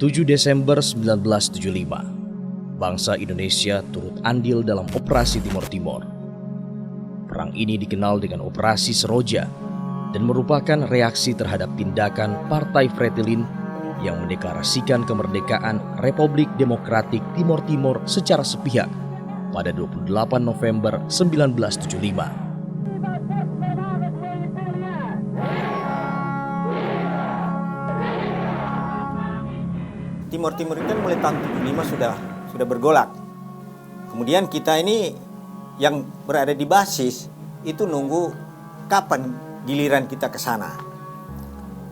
7 Desember 1975, bangsa Indonesia turut andil dalam Operasi Timur Timur. Perang ini dikenal dengan Operasi Seroja dan merupakan reaksi terhadap tindakan Partai Fretilin yang mendeklarasikan kemerdekaan Republik Demokratik Timor Timur secara sepihak pada 28 November 1975. Timur Timur itu kan mulai tahun 75 sudah bergolak. Kemudian kita ini yang berada di basis itu nunggu kapan giliran kita ke sana.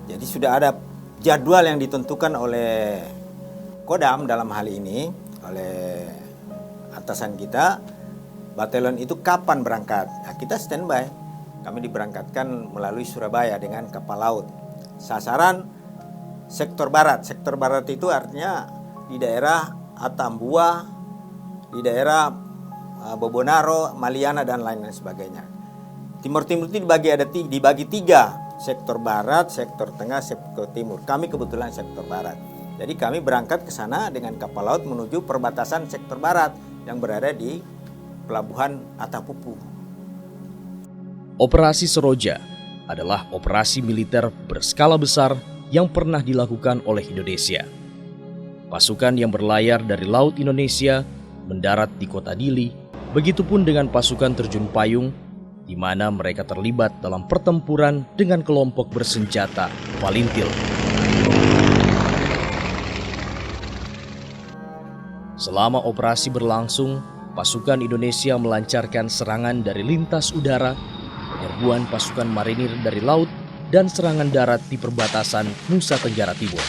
Jadi sudah ada jadwal yang ditentukan oleh Kodam dalam hal ini, oleh atasan kita, batalion itu kapan berangkat. Nah, kita standby. Kami diberangkatkan melalui Surabaya dengan kapal laut. Sasaran sektor barat. Sektor barat itu artinya di daerah Atambua, di daerah Bobonaro, Maliana dan lain-lain sebagainya. Timur Timur itu dibagi tiga, sektor barat, sektor tengah, sektor timur. Kami kebetulan sektor barat. Jadi kami berangkat ke sana dengan kapal laut menuju perbatasan sektor barat yang berada di pelabuhan Atapupu. Operasi Seroja adalah operasi militer berskala besar yang pernah dilakukan oleh Indonesia. Pasukan yang berlayar dari Laut Indonesia mendarat di kota Dili, begitupun dengan pasukan terjun payung, di mana mereka terlibat dalam pertempuran dengan kelompok bersenjata Valintil. Selama operasi berlangsung, pasukan Indonesia melancarkan serangan dari lintas udara, penyerbuan pasukan marinir dari laut, dan serangan darat di perbatasan Nusa Tenggara Timur.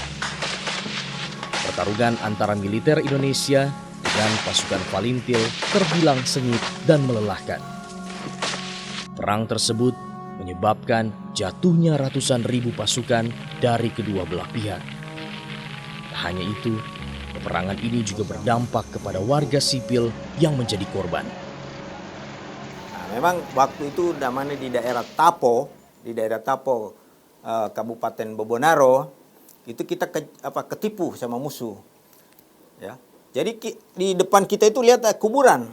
Pertarungan antara militer Indonesia dengan pasukan Valintil terbilang sengit dan melelahkan. Perang tersebut menyebabkan jatuhnya ratusan ribu pasukan dari kedua belah pihak. Tak hanya itu, peperangan ini juga berdampak kepada warga sipil yang menjadi korban. Nah, memang waktu itu namanya di daerah Tapo, Kabupaten Bobonaro, itu kita ketipu sama musuh. Ya. Jadi di depan kita itu lihat kuburan.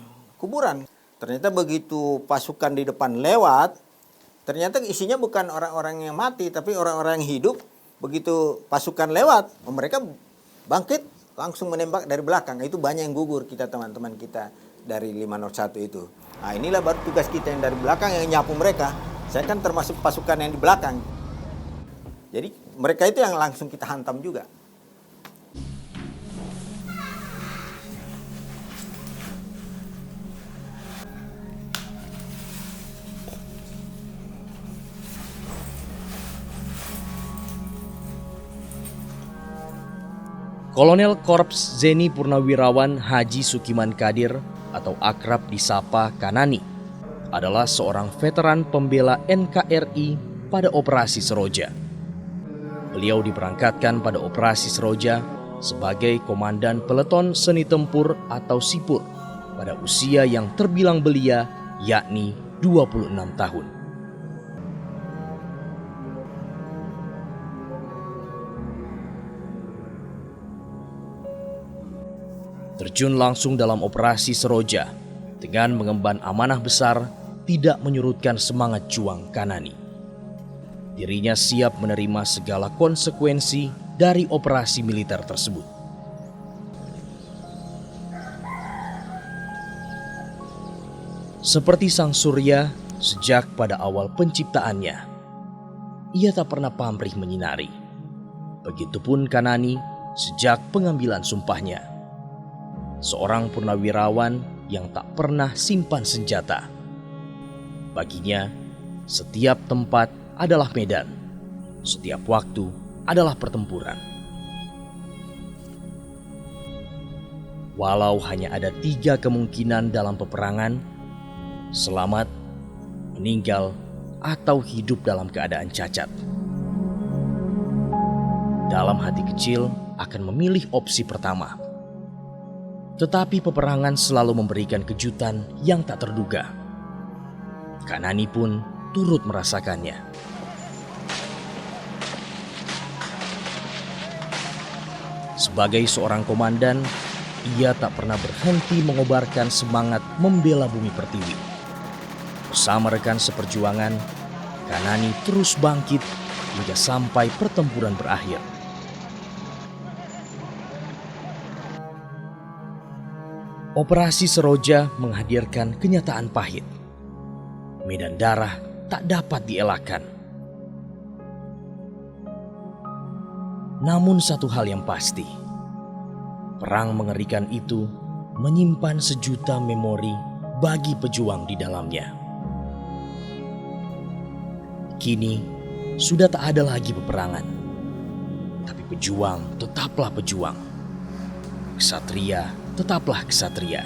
Ternyata begitu pasukan di depan lewat, ternyata isinya bukan orang-orang yang mati, tapi orang-orang yang hidup. Begitu pasukan lewat, mereka bangkit langsung menembak dari belakang. Itu banyak yang gugur kita, teman-teman kita dari 501 itu. Nah, inilah baru tugas kita yang dari belakang yang nyapu mereka. Saya kan termasuk pasukan yang di belakang. Jadi mereka itu yang langsung kita hantam juga. Kolonel Korps Zeni Purnawirawan Haji Sukiman Kadir atau akrab disapa Kanani adalah seorang veteran pembela NKRI pada Operasi Seroja. Beliau diberangkatkan pada Operasi Seroja sebagai Komandan Peleton Seni Tempur atau Sipur pada usia yang terbilang belia, yakni 26 tahun. Terjun langsung dalam Operasi Seroja dengan mengemban amanah besar tidak menyurutkan semangat juang Kanani. Dirinya siap menerima segala konsekuensi dari operasi militer tersebut. Seperti sang surya sejak pada awal penciptaannya, ia tak pernah pamrih menyinari. Begitupun Kanani sejak pengambilan sumpahnya. Seorang purnawirawan yang tak pernah simpan senjata. Baginya, setiap tempat adalah medan, setiap waktu adalah pertempuran. Walau hanya ada 3 kemungkinan dalam peperangan, selamat, meninggal, atau hidup dalam keadaan cacat. Dalam hati kecil akan memilih opsi pertama. Tetapi peperangan selalu memberikan kejutan yang tak terduga. Kanani pun turut merasakannya. Sebagai seorang komandan, ia tak pernah berhenti mengobarkan semangat membela bumi pertiwi. Bersama rekan seperjuangan, Kanani terus bangkit hingga sampai pertempuran berakhir. Operasi Seroja menghadirkan kenyataan pahit. Medan darah tak dapat dielakkan. Namun satu hal yang pasti, perang mengerikan itu menyimpan sejuta memori bagi pejuang di dalamnya. Kini sudah tak ada lagi peperangan, tapi pejuang tetaplah pejuang. Ksatria tetaplah ksatria.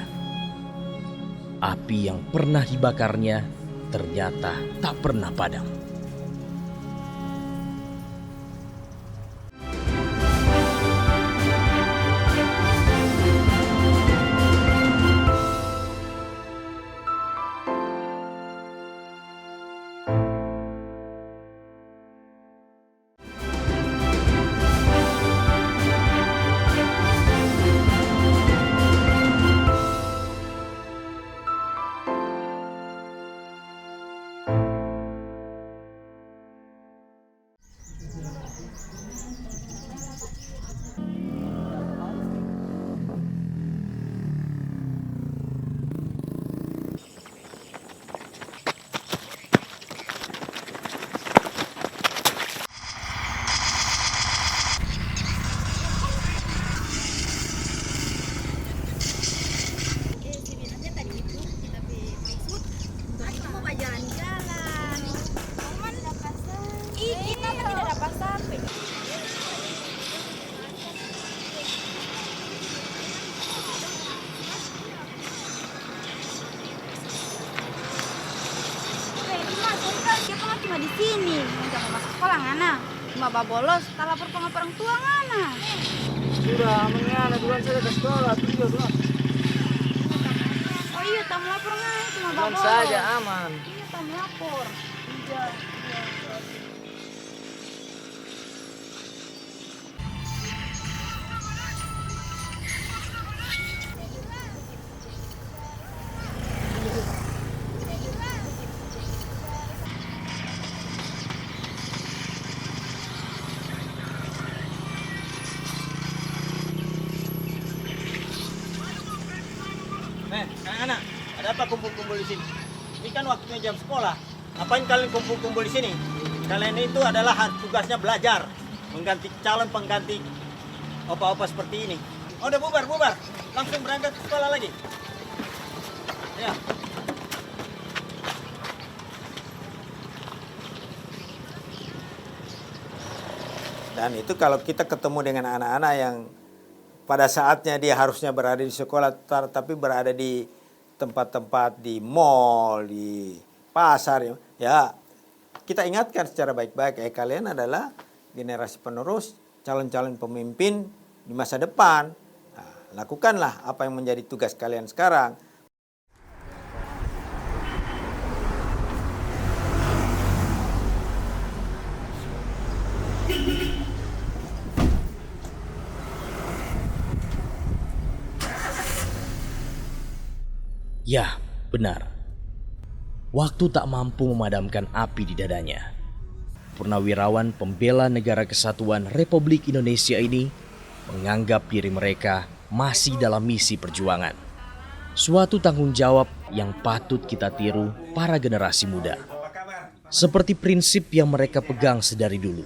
Api yang pernah dibakarnya ternyata tak pernah padam. Cuma di sini, nggak mau masuk sekolah ngana. Cuma bolos, tak lapor orang tua ngana. Sudah, mengana duluan saja ke sekolah, tujuh duluan. Oh iya, tak melapor ngana, cuma Duluan bolos. saja, aman. Iya, tak melapor. Iya. Anak-anak, ada apa kumpul-kumpul di sini? Ini kan waktunya jam sekolah. Ngapain kalian kumpul-kumpul di sini? Kalian itu adalah tugasnya belajar, mengganti calon pengganti opa-opa seperti ini. Oh, udah bubar, langsung berangkat ke sekolah lagi. Ya. Dan itu kalau kita ketemu dengan anak-anak yang pada saatnya dia harusnya berada di sekolah, tapi berada di tempat-tempat di mall, di pasar, ya kita ingatkan secara baik-baik, kalian adalah generasi penerus, calon-calon pemimpin di masa depan. Nah, lakukanlah apa yang menjadi tugas kalian sekarang. Ya, benar. Waktu tak mampu memadamkan api di dadanya. Purnawirawan pembela negara kesatuan Republik Indonesia ini menganggap diri mereka masih dalam misi perjuangan. Suatu tanggung jawab yang patut kita tiru para generasi muda. Seperti prinsip yang mereka pegang sedari dulu.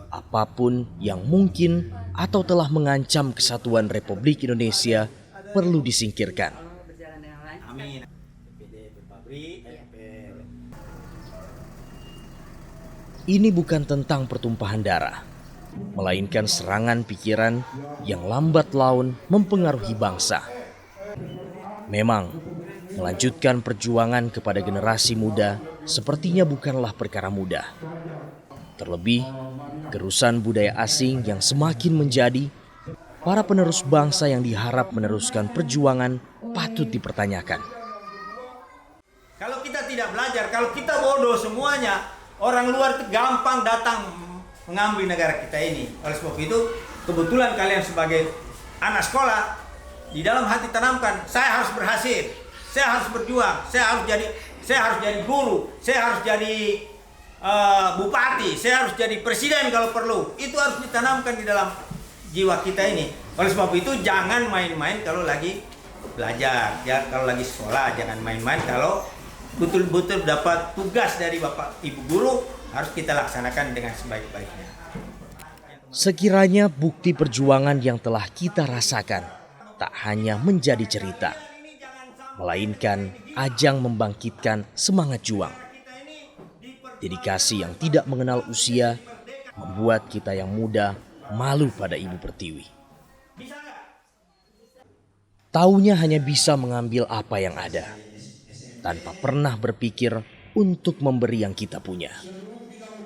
Apapun yang mungkin atau telah mengancam kesatuan Republik Indonesia perlu disingkirkan. Ini bukan tentang pertumpahan darah, melainkan serangan pikiran yang lambat laun mempengaruhi bangsa. Memang, melanjutkan perjuangan kepada generasi muda sepertinya bukanlah perkara mudah. Terlebih, gerusan budaya asing yang semakin menjadi, para penerus bangsa yang diharap meneruskan perjuangan patut dipertanyakan. Kalau kita tidak belajar, kalau kita bodoh semuanya, orang luar itu gampang datang mengambil negara kita ini. Oleh sebab itu, kebetulan kalian sebagai anak sekolah, di dalam hati tanamkan, saya harus berhasil, saya harus berjuang, saya harus jadi guru, saya harus jadi bupati, saya harus jadi presiden kalau perlu. Itu harus ditanamkan di dalam jiwa kita ini. Oleh sebab itu jangan main-main kalau lagi belajar, ya kalau lagi sekolah jangan main-main. Kalau betul-betul dapat tugas dari Bapak Ibu guru, harus kita laksanakan dengan sebaik-baiknya. Sekiranya bukti perjuangan yang telah kita rasakan tak hanya menjadi cerita, melainkan ajang membangkitkan semangat juang. Dedikasi yang tidak mengenal usia membuat kita yang muda malu pada Ibu Pertiwi. Taunya hanya bisa mengambil apa yang ada, tanpa pernah berpikir untuk memberi yang kita punya.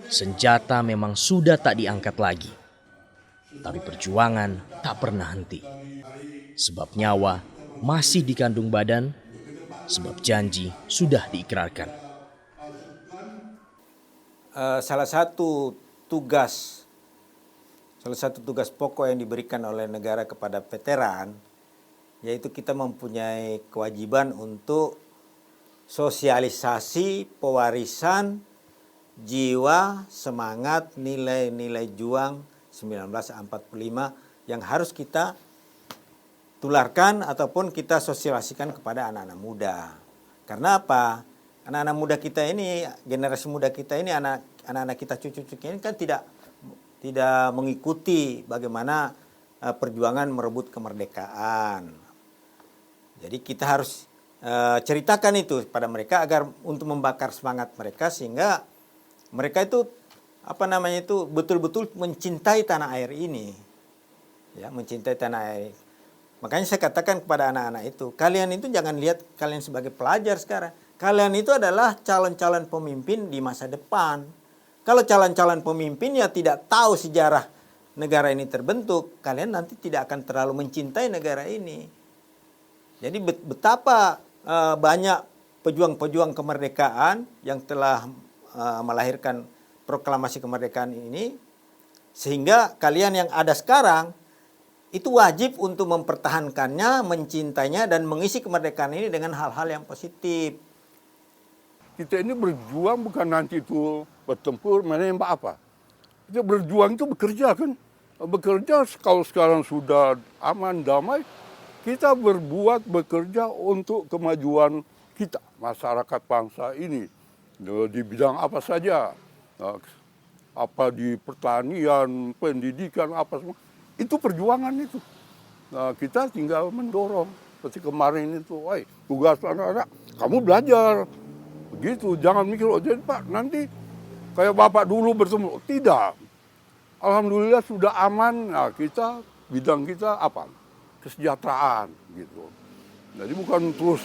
Senjata memang sudah tak diangkat lagi, tapi perjuangan tak pernah henti. Sebab nyawa masih dikandung badan, sebab janji sudah diikrarkan. Salah satu tugas pokok yang diberikan oleh negara kepada veteran, yaitu kita mempunyai kewajiban untuk sosialisasi pewarisan jiwa, semangat, nilai-nilai juang 1945 yang harus kita tularkan ataupun kita sosialisasikan kepada anak-anak muda. Karena apa? Anak-anak muda kita ini, generasi muda kita ini, anak-anak kita, cucu-cucu ini kan tidak mengikuti bagaimana perjuangan merebut kemerdekaan. Jadi kita harus ceritakan itu pada mereka agar untuk membakar semangat mereka sehingga mereka itu betul-betul mencintai tanah air ini. Ya, mencintai tanah air. Makanya saya katakan kepada anak-anak itu, kalian itu jangan lihat kalian sebagai pelajar sekarang. Kalian itu adalah calon-calon pemimpin di masa depan. Kalau calon-calon pemimpin ya tidak tahu sejarah negara ini terbentuk, kalian nanti tidak akan terlalu mencintai negara ini. Jadi betapa banyak pejuang-pejuang kemerdekaan yang telah melahirkan proklamasi kemerdekaan ini, sehingga kalian yang ada sekarang itu wajib untuk mempertahankannya, mencintainya, dan mengisi kemerdekaan ini dengan hal-hal yang positif. Kita ini berjuang bukan nanti itu bertempur, menembak apa. Kita berjuang itu bekerja kan. Bekerja kalau sekarang sudah aman, damai, kita bekerja untuk kemajuan kita, masyarakat bangsa ini. Di bidang apa saja, apa di pertanian, pendidikan, apa semua. Itu perjuangan itu. Nah, kita tinggal mendorong. Seperti kemarin itu, tugas anak-anak, kamu belajar. Begitu, jangan mikir, jadi Pak nanti kayak Bapak dulu bertemu. Tidak. Alhamdulillah sudah aman. Nah, bidang kita apa? Kesejahteraan gitu. Jadi bukan terus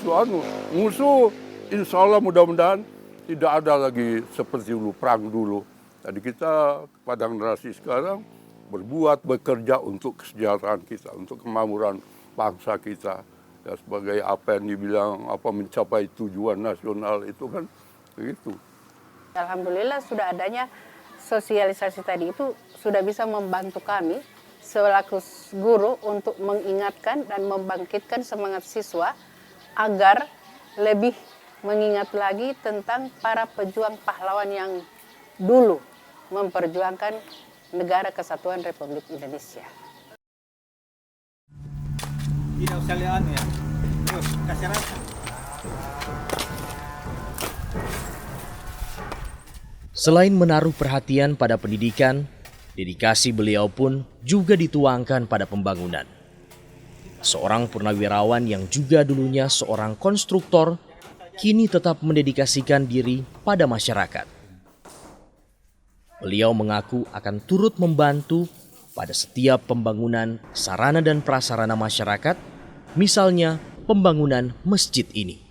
musuh, insya Allah mudah-mudahan tidak ada lagi seperti dulu, perang dulu. Jadi kita pada generasi sekarang bekerja untuk kesejahteraan kita, untuk kemakmuran bangsa kita. Ya, sebagai apa yang dibilang mencapai tujuan nasional itu kan begitu. Alhamdulillah sudah adanya sosialisasi tadi itu sudah bisa membantu kami selaku guru untuk mengingatkan dan membangkitkan semangat siswa agar lebih mengingat lagi tentang para pejuang pahlawan yang dulu memperjuangkan negara kesatuan Republik Indonesia. Tidak usah lihat ya. Terus kasih rasa. Selain menaruh perhatian pada pendidikan, dedikasi beliau pun juga dituangkan pada pembangunan. Seorang purnawirawan yang juga dulunya seorang konstruktor, kini tetap mendedikasikan diri pada masyarakat. Beliau mengaku akan turut membantu pada setiap pembangunan sarana dan prasarana masyarakat, misalnya pembangunan masjid ini.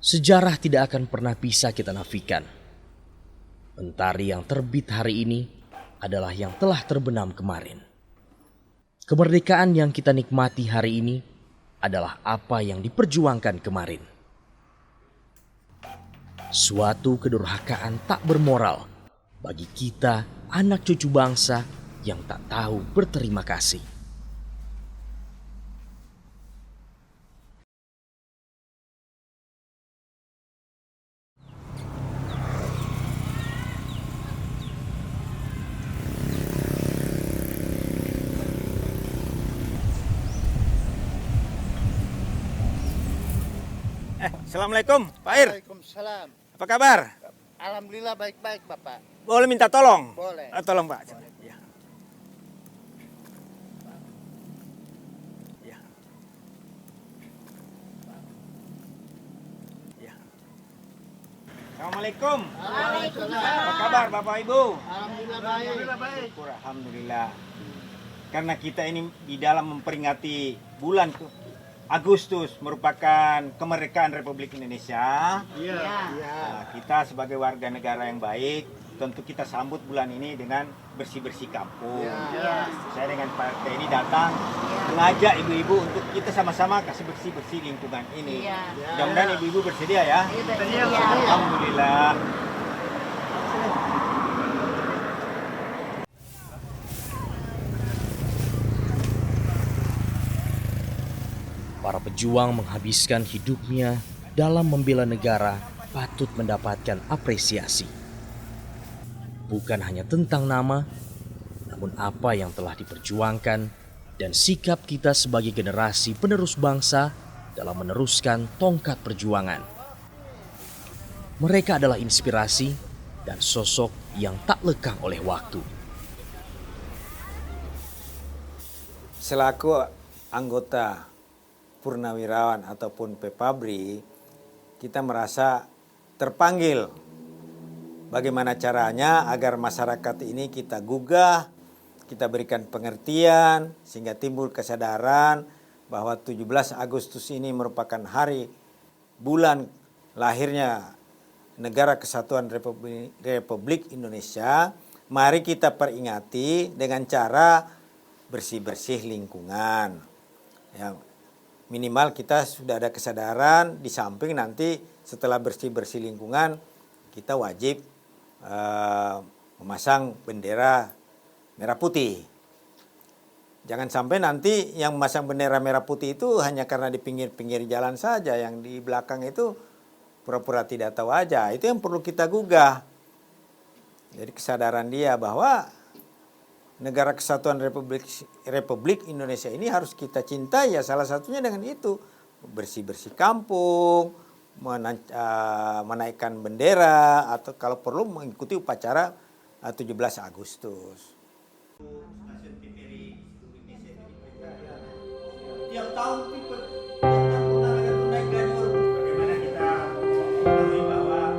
Sejarah tidak akan pernah bisa kita nafikan. Mentari yang terbit hari ini adalah yang telah terbenam kemarin. Kemerdekaan yang kita nikmati hari ini adalah apa yang diperjuangkan kemarin. Suatu kedurhakaan tak bermoral bagi kita, anak cucu bangsa yang tak tahu berterima kasih. Assalamualaikum, Pak Ir. Waalaikumsalam. Apa kabar? Alhamdulillah baik-baik, Bapak. Boleh minta tolong? Boleh. Tolong, Pak. Ya. Ya. Ya. Assalamualaikum. Waalaikumsalam. Apa kabar Bapak Ibu? Alhamdulillah baik. Syukur, alhamdulillah. Karena kita ini di dalam memperingati bulan Agustus merupakan kemerdekaan Republik Indonesia. Iya. Nah, kita sebagai warga negara yang baik, tentu kita sambut bulan ini dengan bersih-bersih kampung. Saya dengan Pak RT ini datang mengajak ibu-ibu untuk kita sama-sama kasih bersih-bersih lingkungan ini. Mudah-mudahan ibu-ibu bersedia ya. Alhamdulillah. Para pejuang menghabiskan hidupnya dalam membela negara patut mendapatkan apresiasi. Bukan hanya tentang nama, namun apa yang telah diperjuangkan dan sikap kita sebagai generasi penerus bangsa dalam meneruskan tongkat perjuangan. Mereka adalah inspirasi dan sosok yang tak lekang oleh waktu. Selaku anggota Purnawirawan ataupun Pepabri, kita merasa terpanggil bagaimana caranya agar masyarakat ini kita gugah, kita berikan pengertian sehingga timbul kesadaran bahwa 17 Agustus ini merupakan hari bulan lahirnya Negara Kesatuan Republik Indonesia. Mari kita peringati dengan cara bersih-bersih lingkungan. Yang minimal kita sudah ada kesadaran, di samping nanti setelah bersih-bersih lingkungan kita wajib memasang bendera merah putih. Jangan sampai nanti yang memasang bendera merah putih itu hanya karena di pinggir-pinggir jalan saja, yang di belakang itu pura-pura tidak tahu aja. Itu yang perlu kita gugah. Jadi kesadaran dia bahwa Negara Kesatuan Republik Indonesia ini harus kita cintai, ya salah satunya dengan itu. Bersih-bersih kampung, menaikkan bendera, atau kalau perlu mengikuti upacara 17 Agustus. Tiap tahun bagaimana kita mengetahui bahwa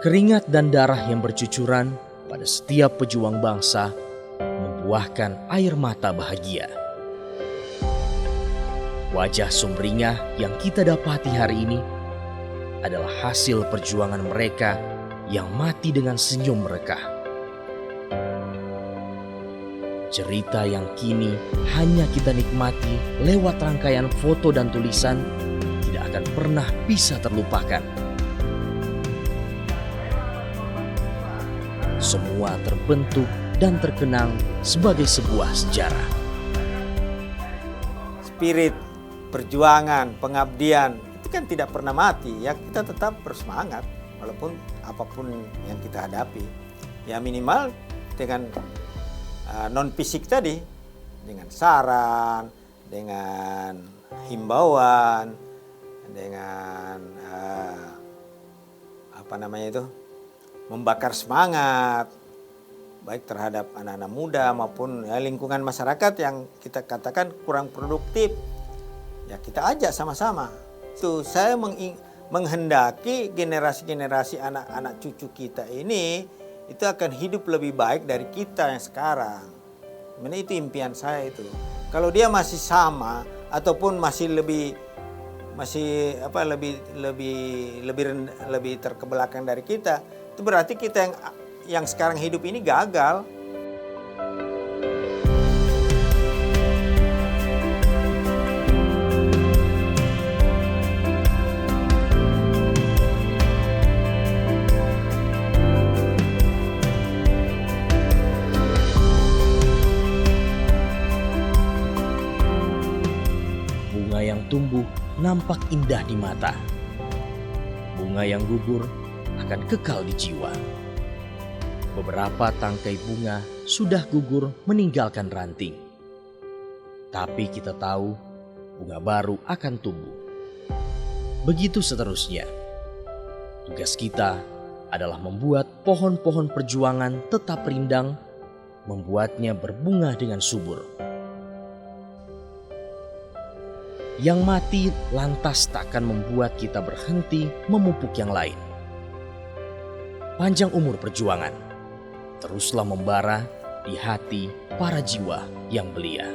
Keringat dan darah yang bercucuran pada setiap pejuang bangsa membuahkan air mata bahagia. Wajah sumringah yang kita dapati hari ini adalah hasil perjuangan mereka yang mati dengan senyum mereka. Cerita yang kini hanya kita nikmati lewat rangkaian foto dan tulisan tidak akan pernah bisa terlupakan. Semua terbentuk dan terkenang sebagai sebuah sejarah. Spirit perjuangan, pengabdian itu kan tidak pernah mati, ya kita tetap bersemangat walaupun apapun yang kita hadapi. Ya minimal dengan non fisik tadi, dengan saran, dengan himbauan, dengan membakar semangat baik terhadap anak-anak muda maupun lingkungan masyarakat yang kita katakan kurang produktif. Ya kita ajak sama-sama. Itu saya menghendaki generasi-generasi anak-anak cucu kita ini itu akan hidup lebih baik dari kita yang sekarang. Sebenarnya itu impian saya itu. Kalau dia masih sama ataupun masih lebih terkebelakang dari kita, itu berarti kita yang sekarang hidup ini gagal. Bunga yang tumbuh nampak indah di mata. Bunga yang gugur akan kekal di jiwa. Beberapa tangkai bunga sudah gugur meninggalkan ranting. Tapi kita tahu bunga baru akan tumbuh. Begitu seterusnya. Tugas kita adalah membuat pohon-pohon perjuangan tetap rindang, membuatnya berbunga dengan subur. Yang mati lantas takkan membuat kita berhenti memupuk yang lain. Panjang umur perjuangan, teruslah membara di hati para jiwa yang belia.